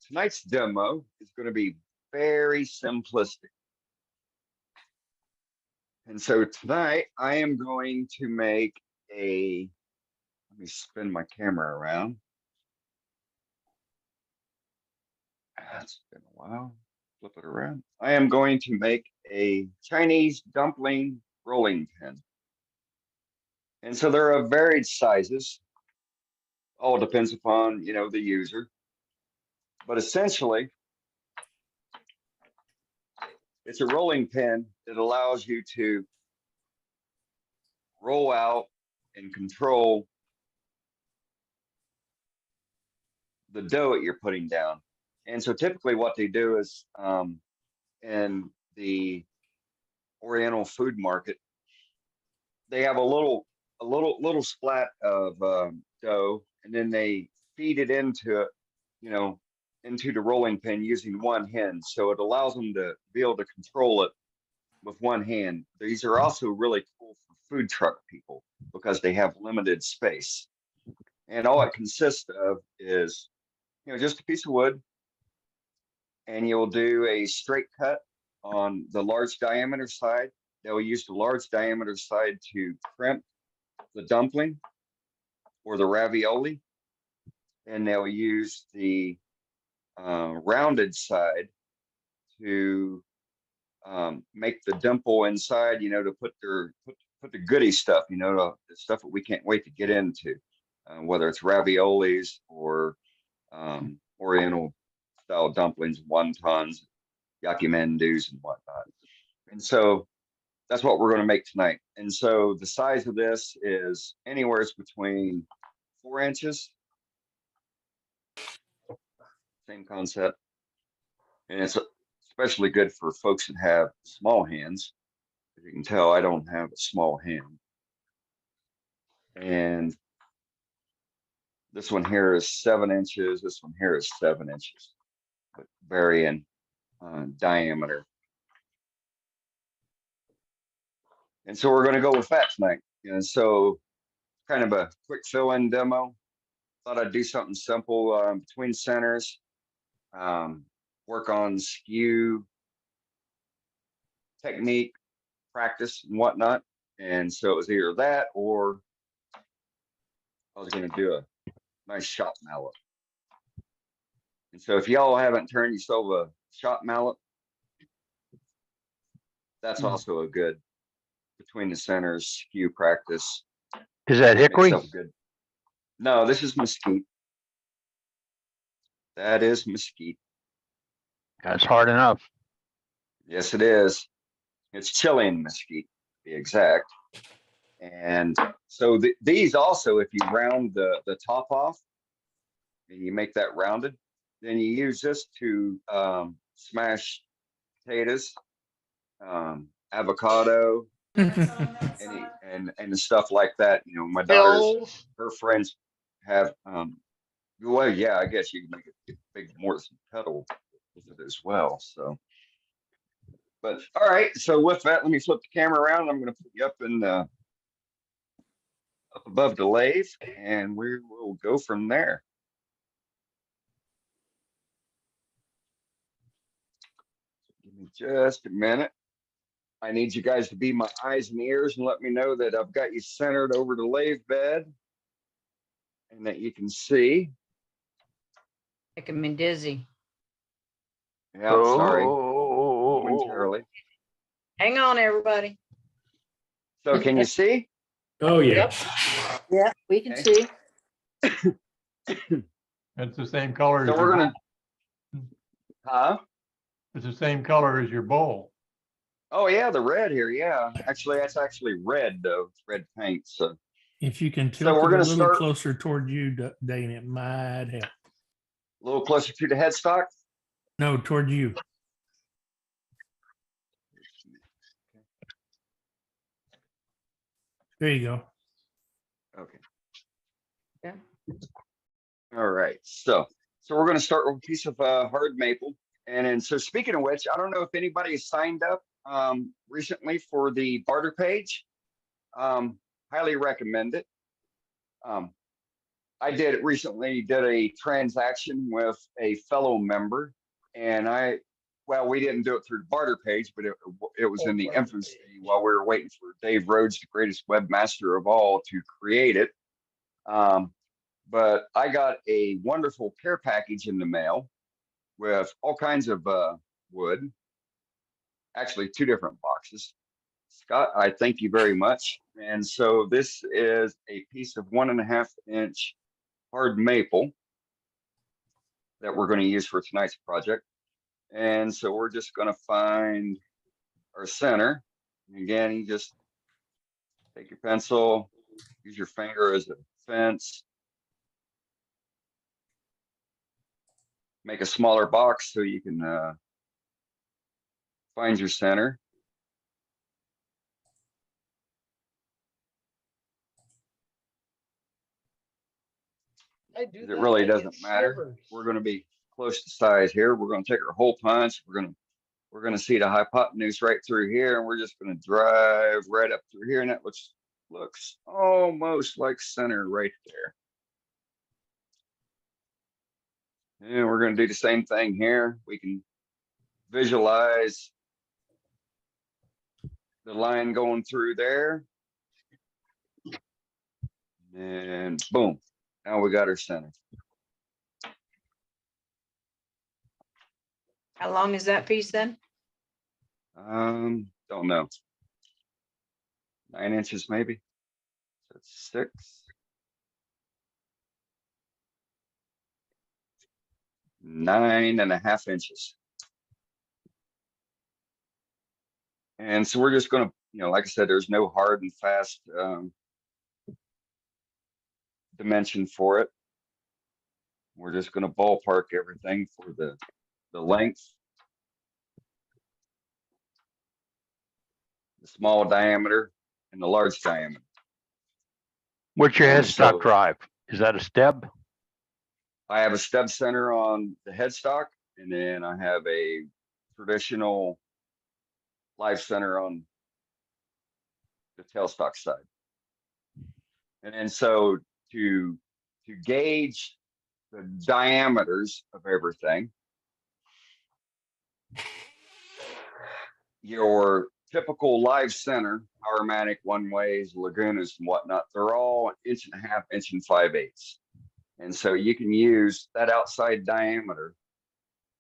tonight's demo is going to be very simplistic. And so tonight I am going to make let me spin my camera around. It's been a while. Flip it around. I am going to make a Chinese dumpling rolling pin. And so there are varied sizes. All depends upon, the user. But essentially, it's a rolling pin that allows you to roll out and control the dough that you're putting down. And so typically what they do is in the Oriental food market, they have a little splat of dough, and then they feed it into it, into the rolling pin using one hand. So it allows them to be able to control it with one hand. These are also really cool for food truck people because they have limited space. And all it consists of is, just a piece of wood, and you'll do a straight cut on the large diameter side. They'll use the large diameter side to crimp the dumpling or the ravioli, and they'll use the rounded side to make the dimple inside, to put the goodie stuff, the stuff that we can't wait to get into, whether it's raviolis or Oriental style dumplings, wontons, yakimandus, and whatnot. And so that's what we're going to make tonight. And so the size of this is anywhere between 4 inches. Same concept. And it's especially good for folks that have small hands. As you can tell, I don't have a small hand. And this one here is 7 inches. This one here is 7 inches, but varying diameter. And so we're going to go with that tonight. And so kind of a quick fill-in demo. Thought I'd do something simple between centers, work on skew technique, practice, and whatnot. And so it was either that or I was going to do a nice shop mallet. And so if y'all haven't turned yourself a shop mallet, that's also a good between the centers skew practice. Is that hickory? Good. No, this is mesquite. That is mesquite. That's hard enough. Yes, it is. It's Chilean mesquite, to be exact. And so these also, if you round the top off and you make that rounded, then you use this to smash potatoes, avocado, and stuff like that. My daughter's, her friends have well, yeah, I guess you can make it big Morrison pedal with it as well. So, but all right. So with that, let me flip the camera around. I'm going to put you up in up above the lathe, and we will go from there. Give me just a minute. I need you guys to be my eyes and ears and let me know that I've got you centered over the lathe bed and that you can see. Making me dizzy. Yeah, sorry. Momentarily. Hang on, everybody. So can you see? Oh, yeah. Yep. Yeah, we can see. It's the same color. So as we're your gonna, bowl. huh? It's the same color as your bowl. Oh yeah, the red here. Yeah, actually, that's actually red though. It's red paint. So If you can So tilt we're it a gonna little start- closer toward you, Dane, it might help. a little closer to the headstock. No, toward you. There you go. Okay. Yeah. All right. So we're going to start with a piece of hard maple. And then, so speaking of which, I don't know if anybody has signed up recently for the barter page. Highly recommend it. I recently did a transaction with a fellow member, and well, we didn't do it through the barter page, but it was in the infancy while we were waiting for Dave Rhodes, the greatest webmaster of all, to create it. But I got a wonderful care package in the mail with all kinds of wood, actually 2 different boxes. Scott, I thank you very much. And so this is a piece of 1.5 inch hard maple that we're going to use for tonight's project. And so we're just going to find our center. And again, you just take your pencil, use your finger as a fence. Make a smaller box so you can find your center. I do It that, really I get doesn't matter. shivers. We're going to be close to size here. We're going to take our hole punch. We're going to see the hypotenuse right through here, and we're just going to drive right up through here, and that looks almost like center right there. And we're going to do the same thing here. We can visualize the line going through there. And boom, now we got our center. How long is that piece then? Don't know. 9 inches maybe. That's 6. Nine and a half inches. And so we're just going to, like I said, there's no hard and fast dimension for it. We're just going to ballpark everything for the length, the small diameter, and the large diameter. What's your And headstock so- drive? Is that a stub? I have a stub center on the headstock, and then I have a traditional live center on the tailstock side. And then so to gauge the diameters of everything, your typical live center, Powermatic, one ways, Lagunas and whatnot, they're all 1.5 inches, 1 5/8. And so you can use that outside diameter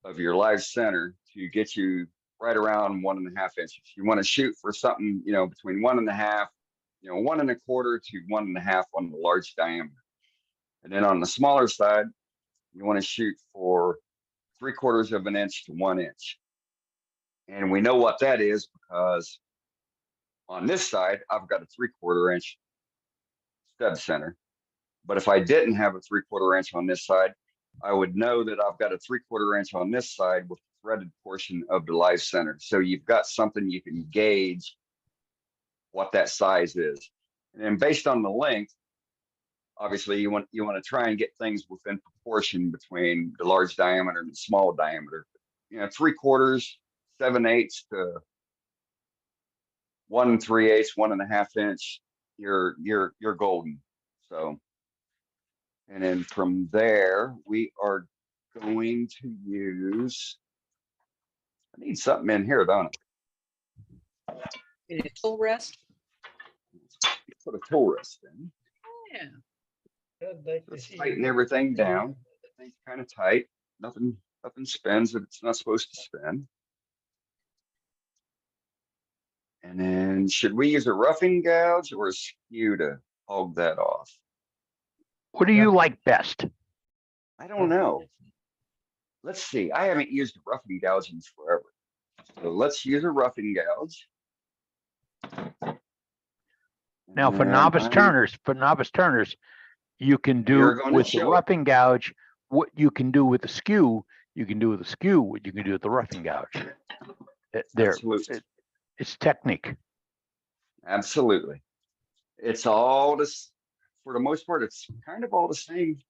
of your live center to get you right around 1.5 inches. You want to shoot for something, between 1.5, 1 1/4 to 1.5 on the large diameter. And then on the smaller side, you want to shoot for 3/4 of an inch to 1 inch. And we know what that is because on this side, I've got a 3/4 inch stud center. But if I didn't have a 3/4 inch on this side, I would know that I've got a 3/4 inch on this side with the threaded portion of the live center. So you've got something you can gauge what that size is. And then based on the length, obviously you want to try and get things within proportion between the large diameter and the small diameter. 3/4, 7/8 to 1 3/8, 1.5 inch, you're golden. So, and then from there, we are going to use, I need something in here, don't I? Did it full rest? Put a tool rest in. Yeah. I'd like to Let's see tighten you- everything down. Everything's kind of tight. Nothing spins if it's not supposed to spin. And then should we use a roughing gouge or a skew to hog that off? What do you like best? I don't know. Let's see. I haven't used a roughing gouge in forever. So let's use a roughing gouge. Now, for And novice I- turners, you can You're do gonna with the show it. roughing gouge what you can do with the skew. You can do with the skew what you can do with the roughing gouge. Absolutely. It's technique. Absolutely. It's all this, for the most part, it's kind of all the same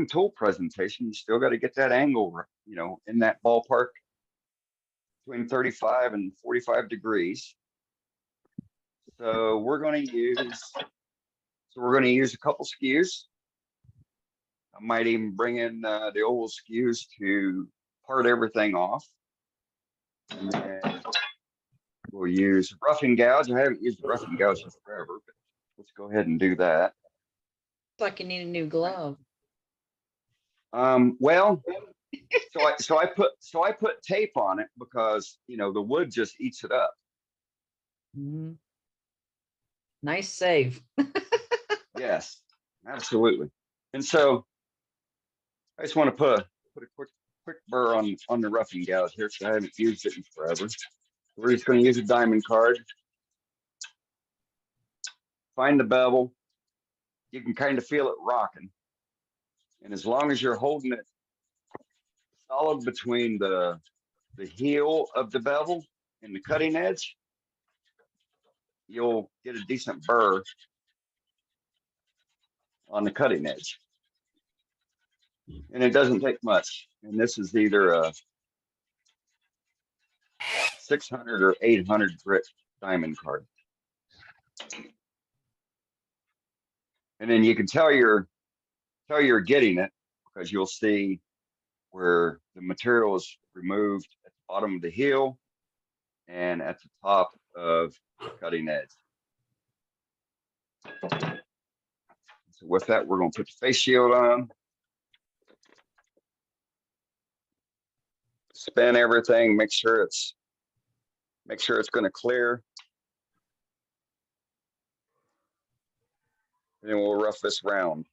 tool presentation. You still got to get that angle, in that ballpark between 35 and 45 degrees. So we're going to use a couple skews. I might even bring in the old skews to part everything off. And then we'll use roughing gouge. I haven't used roughing gouge in forever, but let's go ahead and do that. It's like you need a new glove. Well, so I put tape on it because the wood just eats it up. Mhm. Nice save. Yes, absolutely. And so I just want to put a quick burr on the roughing gouge here because I haven't used it in forever. We're just going to use a diamond card. Find the bevel. You can kind of feel it rocking. And as long as you're holding it solid between the heel of the bevel and the cutting edge, you'll get a decent burr on the cutting edge. And it doesn't take much. And this is either a 600 or 800 grit diamond card. And then you can tell you're getting it because you'll see where the material is removed at the bottom of the heel and at the top of the cutting edge. So with that, we're going to put the face shield on. Spin everything, make sure it's going to clear. And then we'll rough this round.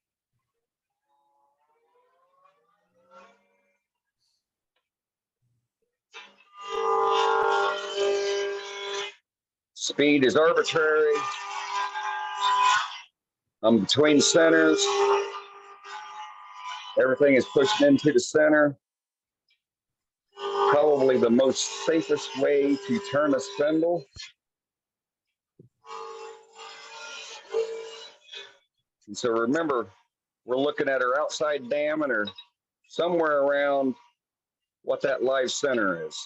Speed is arbitrary. I'm between centers. Everything is pushed into the center. Probably the most safest way to turn a spindle. And so remember, we're looking at our outside diameter somewhere around what that live center is.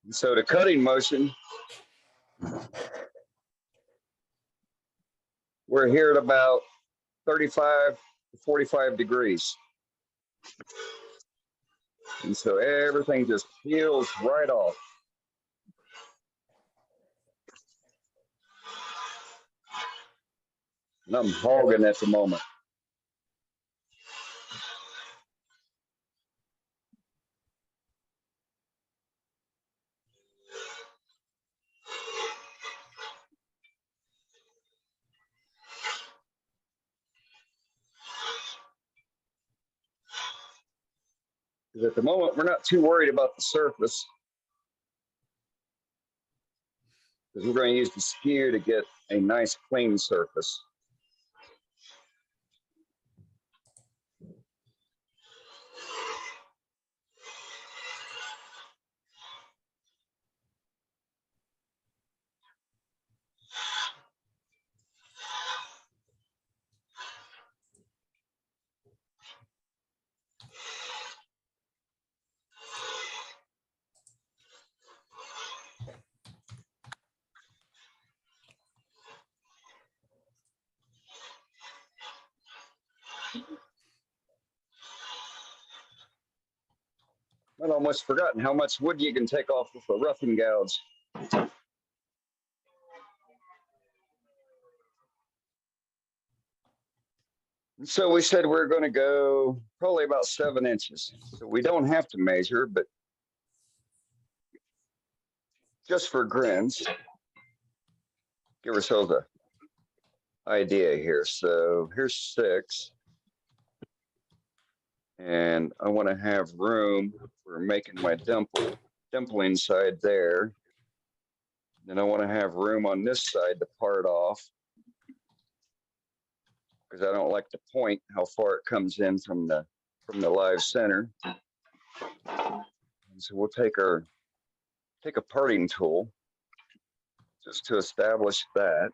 And so the cutting motion, we're here at about 35 to 45 degrees. And so everything just peels right off. And I'm hogging at the moment. Because at the moment, we're not too worried about the surface. Because we're going to use the skew to get a nice clean surface. I'd almost forgotten how much wood you can take off with a roughing gouge. And so we said we're going to go probably about 7 inches. So we don't have to measure, but just for grins, give ourselves an idea here. So here's 6. And I want to have room for making my dumpling side there. Then I want to have room on this side to part off because I don't like to point how far it comes in from the live center. And so we'll take a parting tool just to establish that.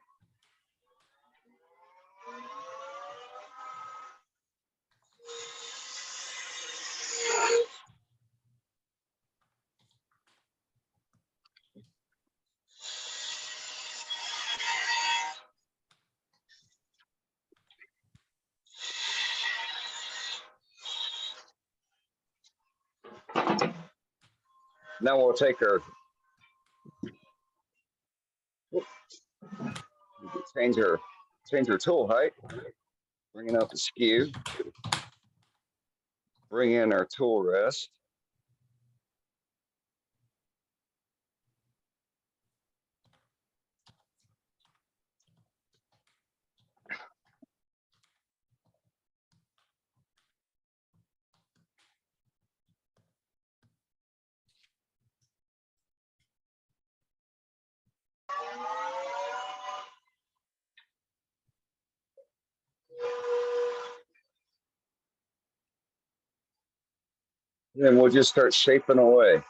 Now we'll take our, change our tool height, bringing out the skew, bring in our tool rest. Then we'll just start shaping away.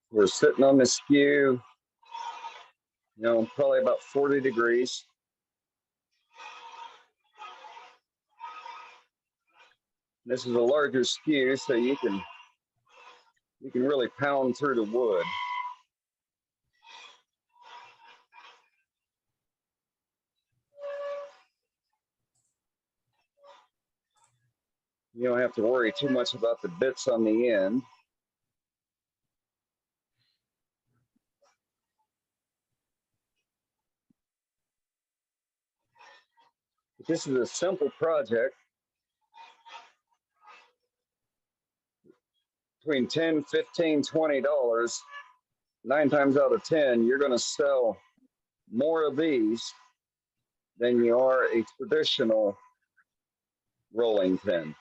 We're sitting on the skew, probably about 40 degrees. This is a larger skew, so you can really pound through the wood. You don't have to worry too much about the bits on the end. But this is a simple project. Between $10, $15, $20, 9 times out of 10, you're going to sell more of these than you are a traditional rolling pin.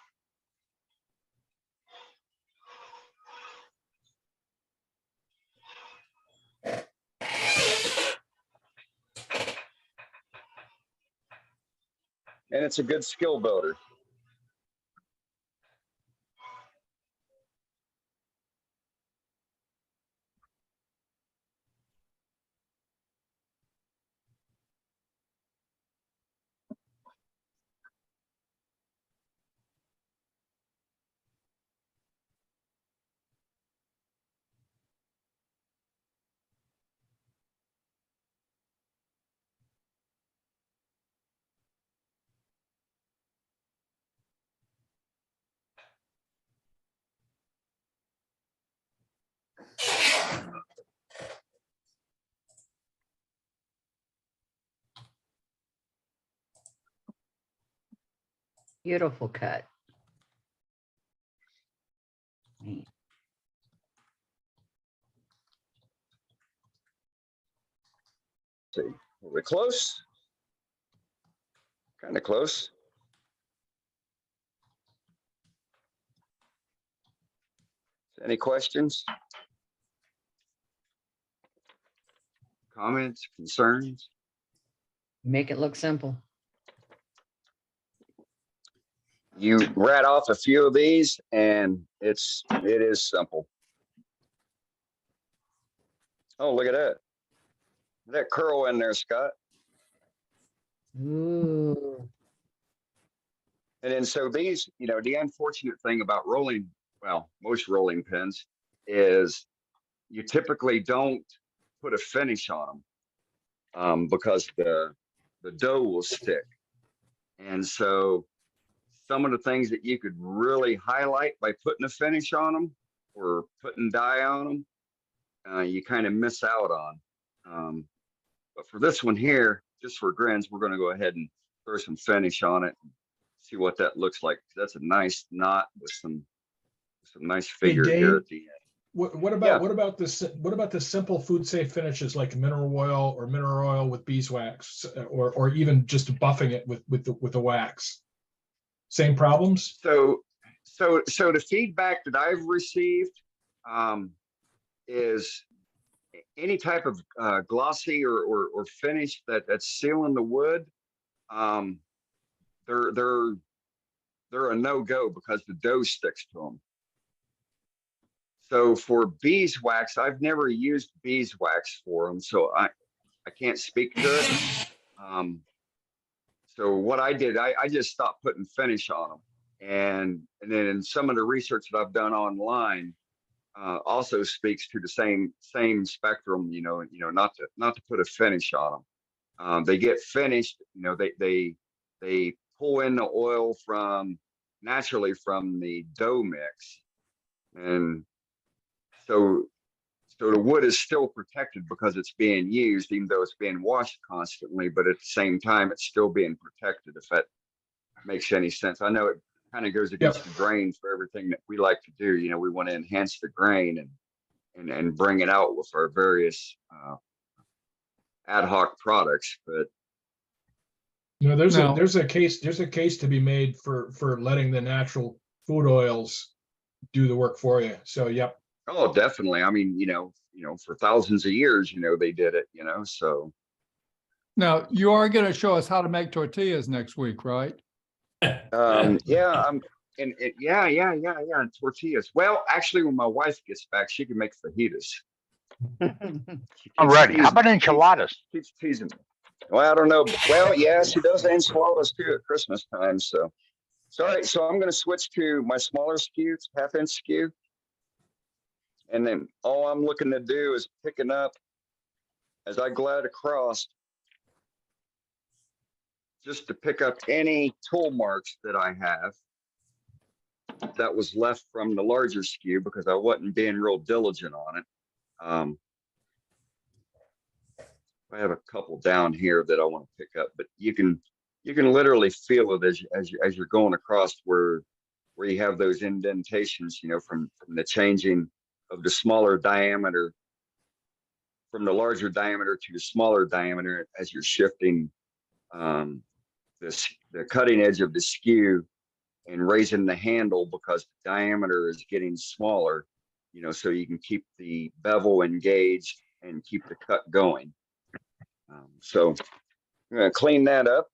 And it's a good skill builder. Beautiful cut. Neat. See, are we close? Kind of close. Any questions? Comments, concerns? Make it look simple. You rat off a few of these and it is simple. Oh, look at that. That curl in there, Scott. Ooh. And then so these, the unfortunate thing about rolling, well, most rolling pins is you typically don't put a finish on them because the dough will stick. And so some of the things that you could really highlight by putting a finish on them or putting dye on them, you kind of miss out on. But for this one here, just for grins, we're going to go ahead and throw some finish on it and see what that looks like. That's a nice knot with some nice figure here at the end. What about the simple food safe finishes like mineral oil with beeswax, or even just buffing it with the wax? Same problems? So the feedback that I've received is any type of glossy or finish that's sealing the wood, they're a no-go because the dough sticks to them. So for beeswax, I've never used beeswax for them, so I can't speak to it. So what I did, I just stopped putting finish on them, and then in some of the research that I've done online also speaks to the same spectrum. Not to put a finish on them. They get finished. They pull in the oil naturally from the dough mix. And so the wood is still protected because it's being used, even though it's being washed constantly, but at the same time, it's still being protected, if that makes any sense. I know it kind of goes against the grain for everything that we like to do. You know, we want to enhance the grain and bring it out with our various ad hoc products, but You know, there's No. a case to be made for letting the natural food oils do the work for you. So, yep. oh, definitely. I mean, for thousands of years, they did it, so. Now, you are going to show us how to make tortillas next week, right? Yeah, and tortillas. Well, actually, when my wife gets back, she can make fajitas. She I'm keeps ready. How teasing- about enchiladas? Keeps teasing me. Well, I don't know. Well, yeah, she does enchiladas too at Christmas time. So, all right. So I'm going to switch to my smaller skew, it's half-inch skew. And then all I'm looking to do is picking up as I glide across, just to pick up any tool marks that I have that was left from the larger skew because I wasn't being real diligent on it. I have a couple down here that I want to pick up, but you can literally feel it as you're going across where you have those indentations, from the changing of the smaller diameter, from the larger diameter to the smaller diameter as you're shifting the cutting edge of the skew and raising the handle because the diameter is getting smaller, so you can keep the bevel engaged and keep the cut going. So I'm going to clean that up.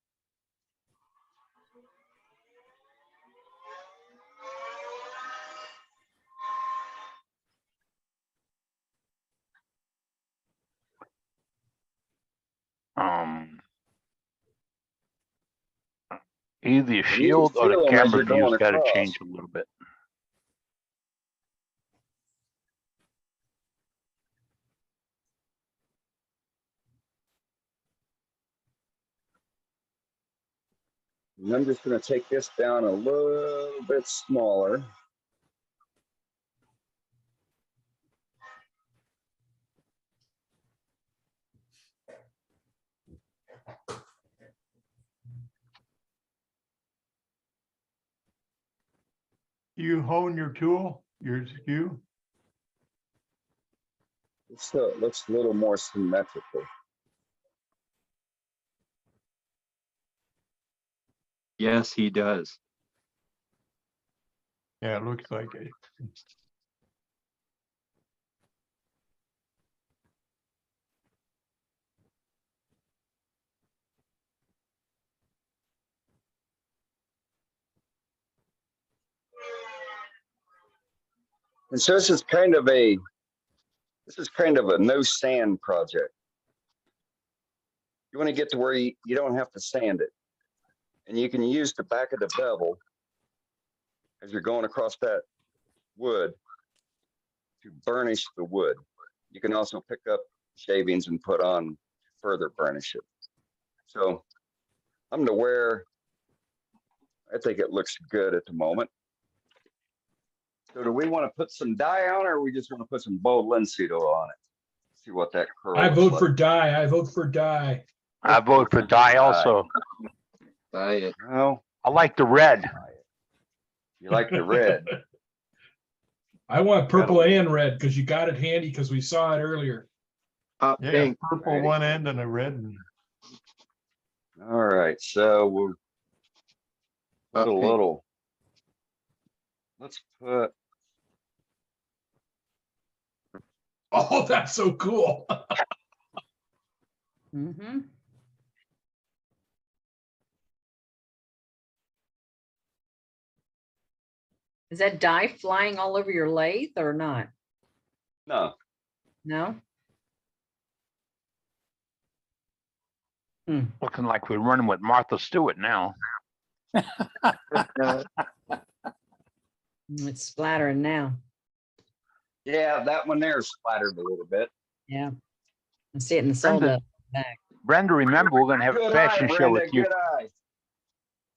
Either your can shield or the feel 'em as camera you're going views got to across. change a little bit. And I'm just going to take this down a little bit smaller. You hone your tool, your skew? So it looks a little more symmetrical. Yes, he does. Yeah, it looks like it. And so this is kind of a no sand project. You want to get to where you don't have to sand it. And you can use the back of the bevel as you're going across that wood to burnish the wood. You can also pick up shavings and put on further burnish it. So I'm to where I think it looks good at the moment. So do we want to put some dye on, or we just want to put some bold linseed oil on it? See what that curl I looks vote like. for dye. I vote for dye. I vote for dye also. Buy it. Well, I like the red. you like the red. I want purple and red because you got it handy because we saw it earlier. Hot Yeah, pink. purple one end and a red one. All right, so we'll put a Okay. little. Let's put. Oh, that's so cool. Mm-hmm. Is that dye flying all over your lathe or not? No, No? Looking like we're running with Martha Stewart now. It's splattering now. yeah, that one there is splattered a little bit. Yeah. I see it in the sold Brenda. up back. Brenda, remember, we're going to have a Good fashion eye, show Brenda, with you. good eye.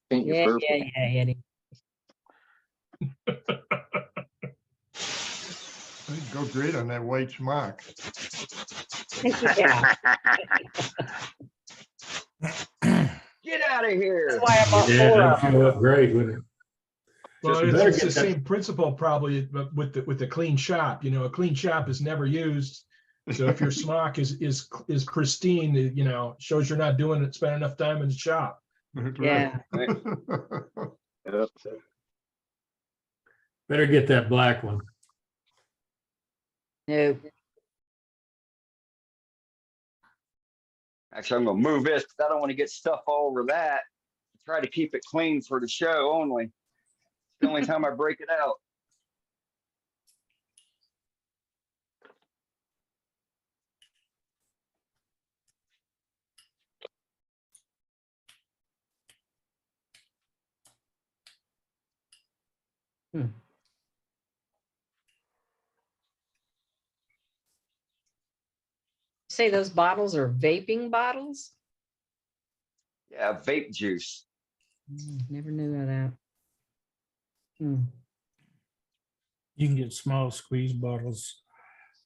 Paint your Yeah, purple. yeah, Eddie. I'd go great on that white smock. Yeah, Get out of here. that's why I bought Yeah, four that'd of them. show up great, wouldn't it? Well, You it's, better it's the get that- same principle probably but with the clean shop, you know, a clean shop is never used. So if your smock is pristine, you know, shows you're not doing it, spend enough time in the shop. That's Yeah. right. Yep. Better get that black one. No, Actually, I'm gonna move this because I don't want to get stuff all over that. Try to keep it clean for the show only. It's the only time I break it out. say those bottles are vaping bottles? Yeah, vape juice. Never knew of that. Hmm. You can get small squeeze bottles,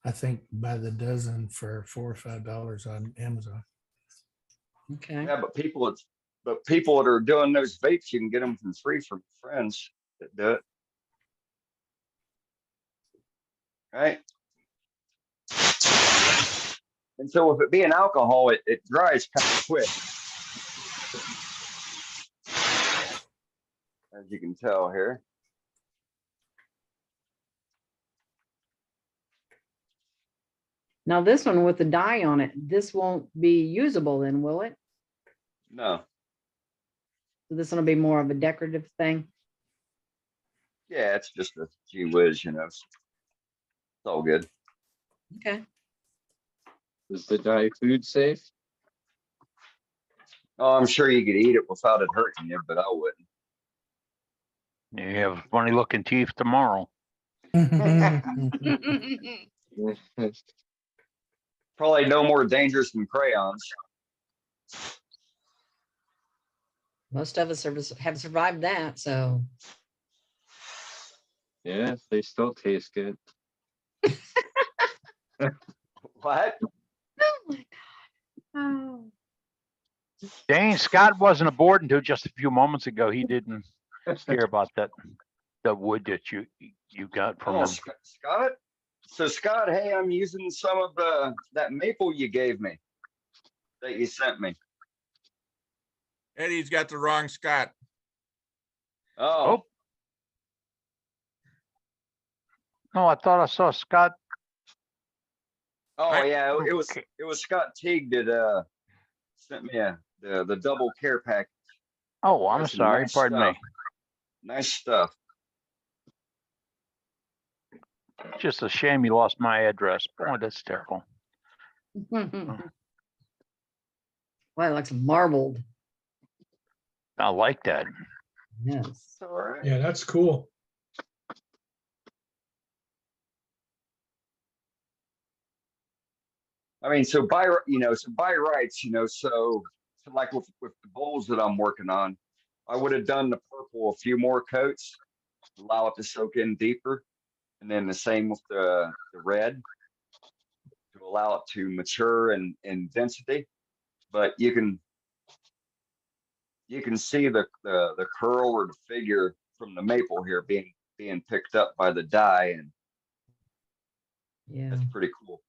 I think by the dozen for $4 or $5 on Amazon. Okay. Yeah, but people that are doing those vapes, you can get them from free from friends that do it. Right? And so with it being alcohol, it dries kind of quick. As you can tell here. Now this one with the dye on it, this won't be usable then, will it? No. So this will be more of a decorative thing? Yeah, it's just a gee whiz, you know. It's all good. Okay. Is the dye food safe? Oh, I'm sure you could eat it without it hurting you, but I wouldn't. You have funny looking teeth tomorrow. Probably no more dangerous than crayons. Most of us have survived that, so. Yeah, they still taste good. What? Oh my God. Oh. Dane, Scott wasn't aboard until just a few moments ago. He didn't care about the wood that you got from Oh, him. Scott? So Scott, hey, I'm using some of that maple you gave me, that you sent me. Eddie's got the wrong Scott. Oh, No, I thought I saw Scott. yeah, it Okay. was Scott Teague that sent me the double care pack. Oh, I'm There's some sorry. nice Pardon stuff. me. Nice stuff. Just a shame you lost my address. Boy, that's terrible. Well, it looks marbled. I like that. Yes. All right. Yeah, that's cool. I mean, so by rights, so like with the bowls that I'm working on, I would have done the purple a few more coats, allow it to soak in deeper, and then the same with the red to allow it to mature in density. But you can see the curl or the figure from the maple here being picked up by the dye, and Yeah, that's pretty cool.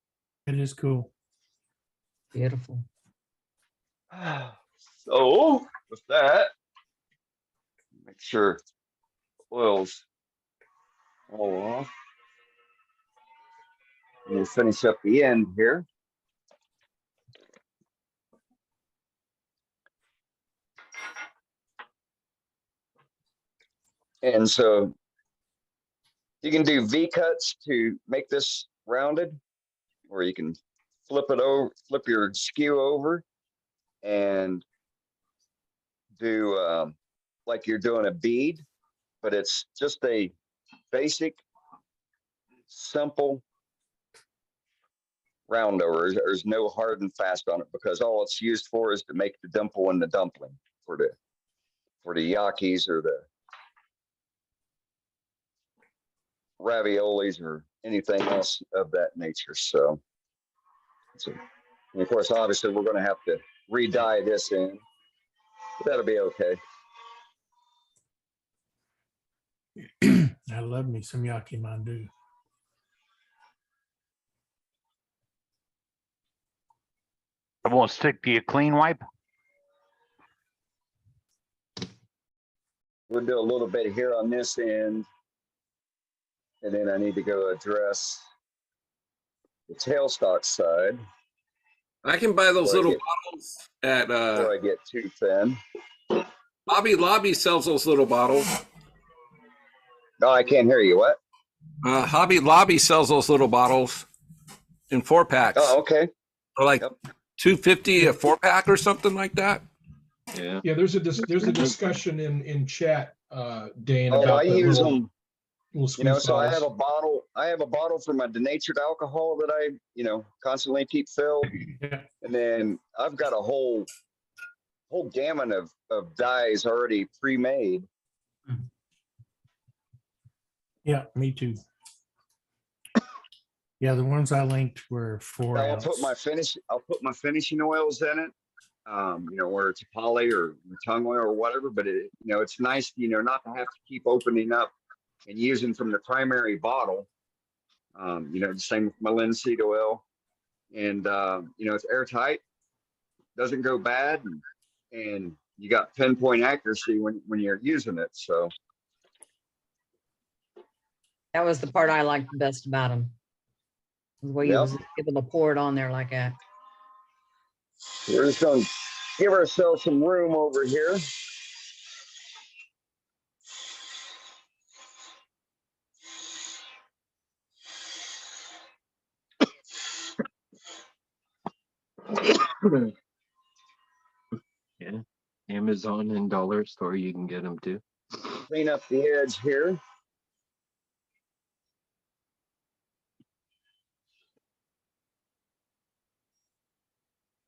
It is cool. beautiful. So with that, make sure oils all off. And we'll finish up the end here. And so you can do V cuts to make this rounded, or you can flip your skew over and do like you're doing a bead, but it's just a basic, simple round over. There's no hard and fast on it because all it's used for is to make the dimple in the dumpling for for the yakis or the raviolis or anything else of that nature. So, and of course, obviously, we're going to have to re-dye this in, but that'll be okay. I love me some yaki mandu. I won't stick to your clean wipe. We'll do a little bit here on this end, and then I need to go address the tailstock side I can buy those Before I little get- bottles at before I get too thin. Hobby Lobby sells those little bottles. No, I can't hear you. What? Hobby Lobby sells those little bottles in 4-packs. Oh, okay. They're like Yep. $2.50 a 4-pack or something like that. Yeah. Yeah, there's a discussion in chat, Dane, Oh, about I the use little them. squeeze So I have bottles. a bottle. I have a bottle for my denatured alcohol that I, constantly keep filled, Yeah. and then I've got a whole gamut of dyes already pre-made. Yeah, me too. Yeah, the ones I linked were 4 I'll ounce. put my finishing oils in it. Where it's poly or tongue oil or whatever, but it's nice, not to have to keep opening up and using from the primary bottle. The same with my linseed oil, and it's airtight, doesn't go bad, and you got pinpoint accuracy when you're using it. So That was the part I liked the best about them. The way you Yep. was able to pour it on there like that. we're just going to give ourselves some room over here. Yeah. Amazon and dollar store, you can get them too. Clean up the edge here.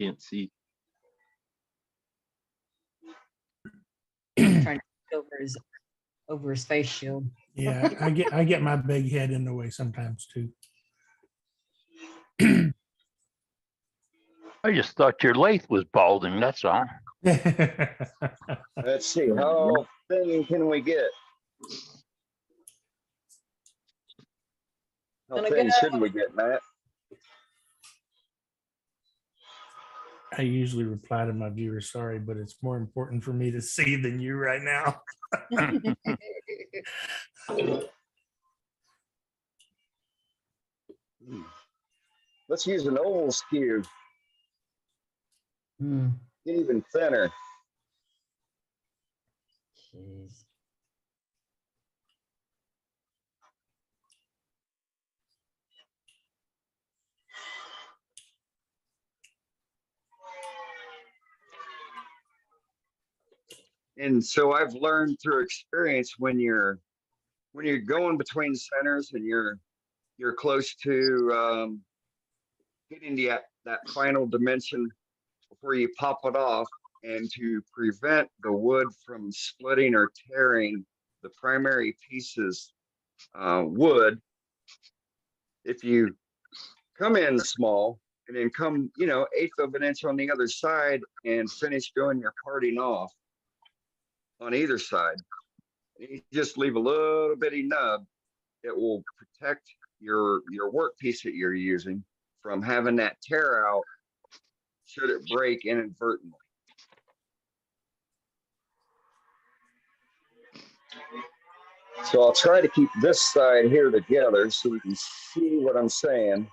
Can't see. Trying to get over his face shield. Yeah, I get my big head in the way sometimes too. I just thought your lathe was balding, that's all. Let's see, how thin can we get? How Gonna thin go. should we get, Matt? I usually reply to my viewers, sorry, but it's more important for me to see than you right now. Let's use an oval skew. Hmm, Get even thinner. jeez. And so I've learned through experience when you're going between centers and you're close to getting that final dimension before you pop it off, and to prevent the wood from splitting or tearing the primary pieces wood, if you come in small and then come 1/8 of an inch on the other side and finish doing your parting off on either side, you just leave a little bitty nub. It will protect your workpiece that you're using from having that tear out should it break inadvertently. So I'll try to keep this side here together so you can see what I'm saying.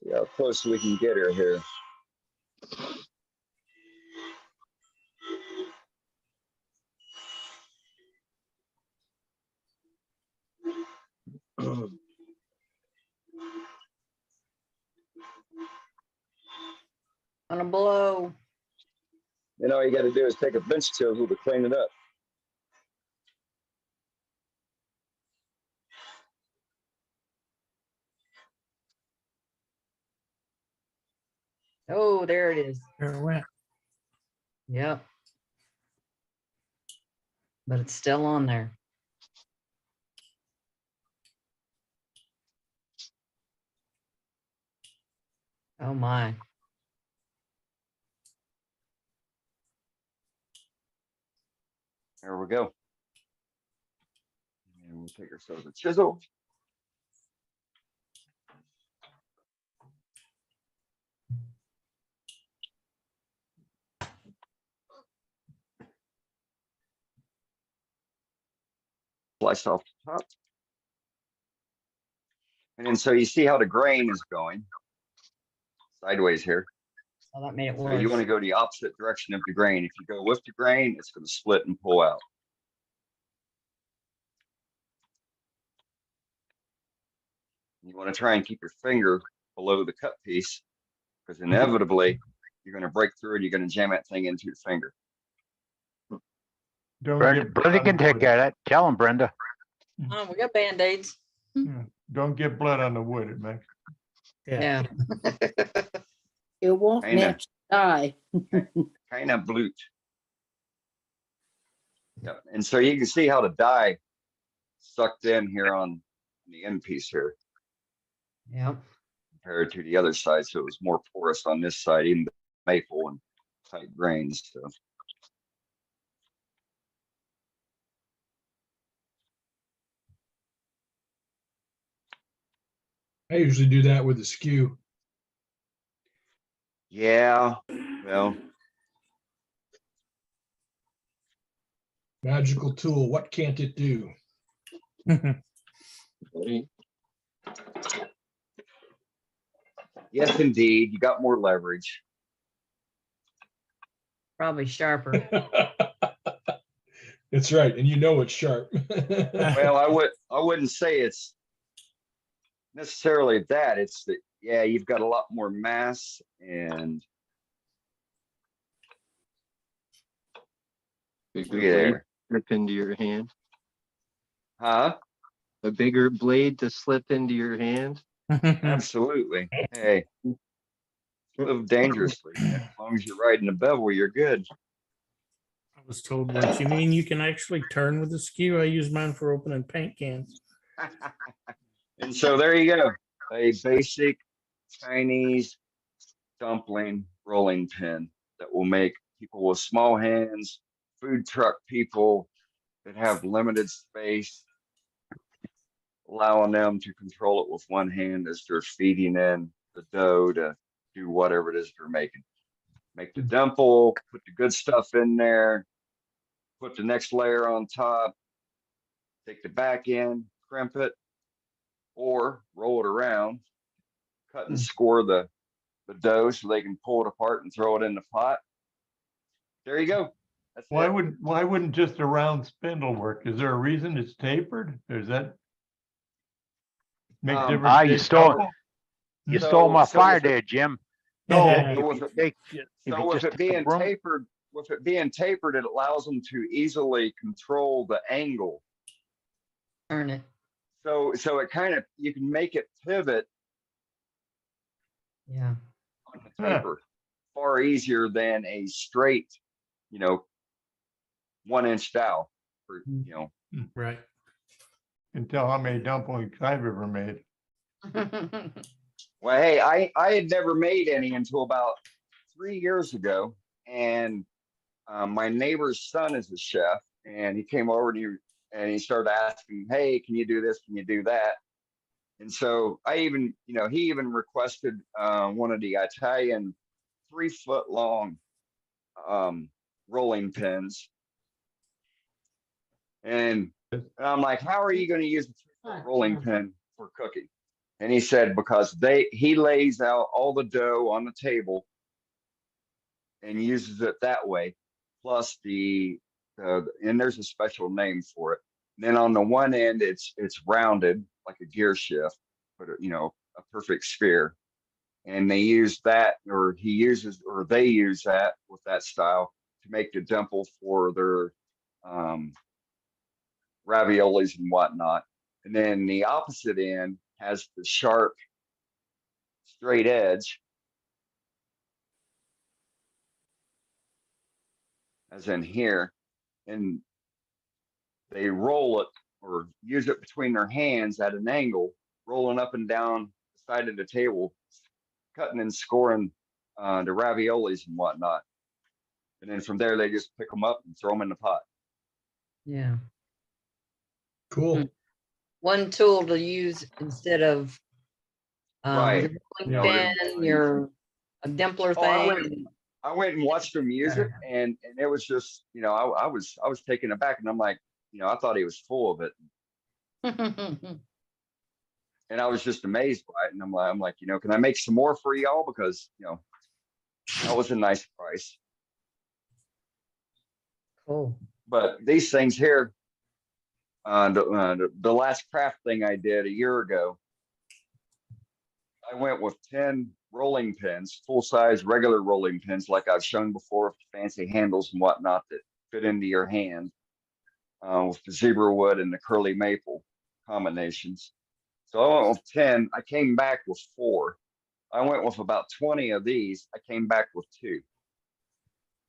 See how close we can get her here. Gonna blow. Then all you gotta do is take a bench chisel to clean it up. Oh, there it is. There it went. Yep. But it's still on there. Oh my. There we go. And we'll take ourselves a chisel. Slice off the top. And then so you see how the grain is going sideways here. Oh, that made it So you want worse. to go the opposite direction of the grain. If you go with the grain, it's going to split and pull out. You want to try and keep your finger below the cut piece because inevitably you're going to break through and you're going to jam that thing into your finger. Don't Brenda, get Brenda blood can on the take wood. care of that. Tell him, Brenda. Oh, we got Band-Aids. Don't get blood on the wood, it makes. Yeah. It won't Kinda. match the dye. Kind of blute. Yep. And so you can see how the dye sucked in here on the end piece here Yep. compared to the other side. So it was more porous on this side, even the maple and tight grains. So I usually do that with a skew. yeah, well, Magical tool. What can't it do? Buddy. yes, indeed, you got more leverage. Probably sharper. That's right, and you know it's sharp. Well, I wouldn't say it's necessarily that. It's that yeah, you've got a lot more mass and Bigger look at blade there. slip into your hand. Huh? A bigger blade to slip into your hand. Absolutely. Hey, live dangerously. As long as you're riding the bevel, you're good. I was told, what you mean you can actually turn with the skew? I use mine for opening paint cans. And so there you go. A basic Chinese dumpling rolling pin that will make people with small hands, food truck people that have limited space, allowing them to control it with one hand as they're feeding in the dough to do whatever it is they're making. Make the dimple, put the good stuff in there, put the next layer on top, take the back end, crimp it, or roll it around, cut and score the dough so they can pull it apart and throw it in the pot. There you go. That's Why it. wouldn't just a round spindle work? Is there a reason it's tapered? Does that make different? Ah, you shaped stole- dumpling? You So- stole my so fire with it- there, Jim. So If with you it- take- if So you with just it take a being broom- tapered, it allows them to easily control the angle. Turn it. So it kind of, you can make it pivot Yeah. on the taper far easier than a straight, 1-inch dowel for, Right. Can tell how many dumplings I've ever made. well, hey, I had never made any until about 3 years ago. And my neighbor's son is a chef and he came over to and he started asking, hey, can you do this? Can you do that? And so I even, he even requested one of the Italian 3-foot long rolling pins. And I'm like, how are you going to use a 3-foot rolling pin for cooking? And he said, because he lays out all the dough on the table and uses it that way. Plus and there's a special name for it. And then on the one end, it's rounded like a gear shift, but a perfect sphere. And they use that, or he uses, or they use that with that style to make the dimple for their raviolis and whatnot. And then the opposite end has the sharp, straight edge, as in here, and they roll it or use it between their hands at an angle, rolling up and down the side of the table, cutting and scoring the raviolis and whatnot. And then from there, they just pick them up and throw them in the pot. Yeah. Cool. One tool to use instead of Right. your rolling pin, your a dimpler thing. I went and watched him use it, and it was just, you know, I was taken aback, and I'm like, you know, I thought he was full of it, and I was just amazed by it. And I'm like, you know, can I make some more for y'all, because you know that was a nice price. Cool. But these things here, the last craft thing I did a year ago, I went with 10 rolling pins, full size regular rolling pins, like I've shown before, with the fancy handles and whatnot that fit into your hand, with the zebra wood and the curly maple combinations. So I went with 10. I came back with 4. I went with about 20 of these. I came back with 2.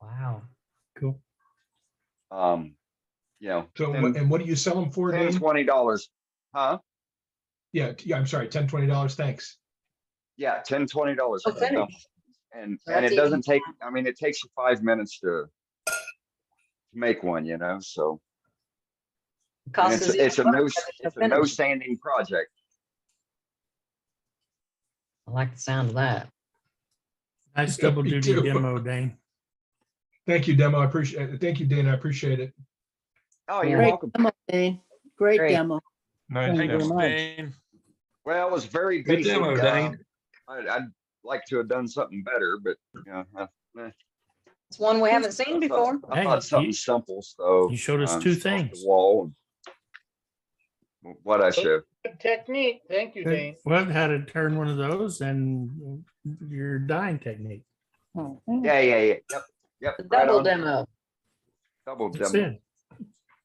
Wow. Cool. You know, So, 10, and what do you sell them for, $10, Dane? $20, huh? Yeah, I'm sorry, $10, $20. Thanks. Yeah, $10, $20. Oh, finished. And That's it doesn't even- take, I mean, it takes you 5 minutes to make one, you know, so. And Cost us it's a even no, more it's to a no finish. sanding project. I like the sound of that. Nice Yeah, double me duty too. demo, Dane. Thank you, Demo. I appreciate it. Thank you, Dane. I appreciate it. Oh, you're Great welcome. demo, Dane. Great Great. demo. Nice Thank you very demo. much. Dane. Well, it was very Good basic. demo, Dane. I'd like to have done something better, but you know, It's one we haven't seen before. I Hey, thought something you- simple. So you showed us two just off things. The wall. And what I showed. Good technique. Thank you, Dane. Well, how to turn one of those and your dyeing technique. Yeah. Yep. The Right double on. demo. Double That's demo. it.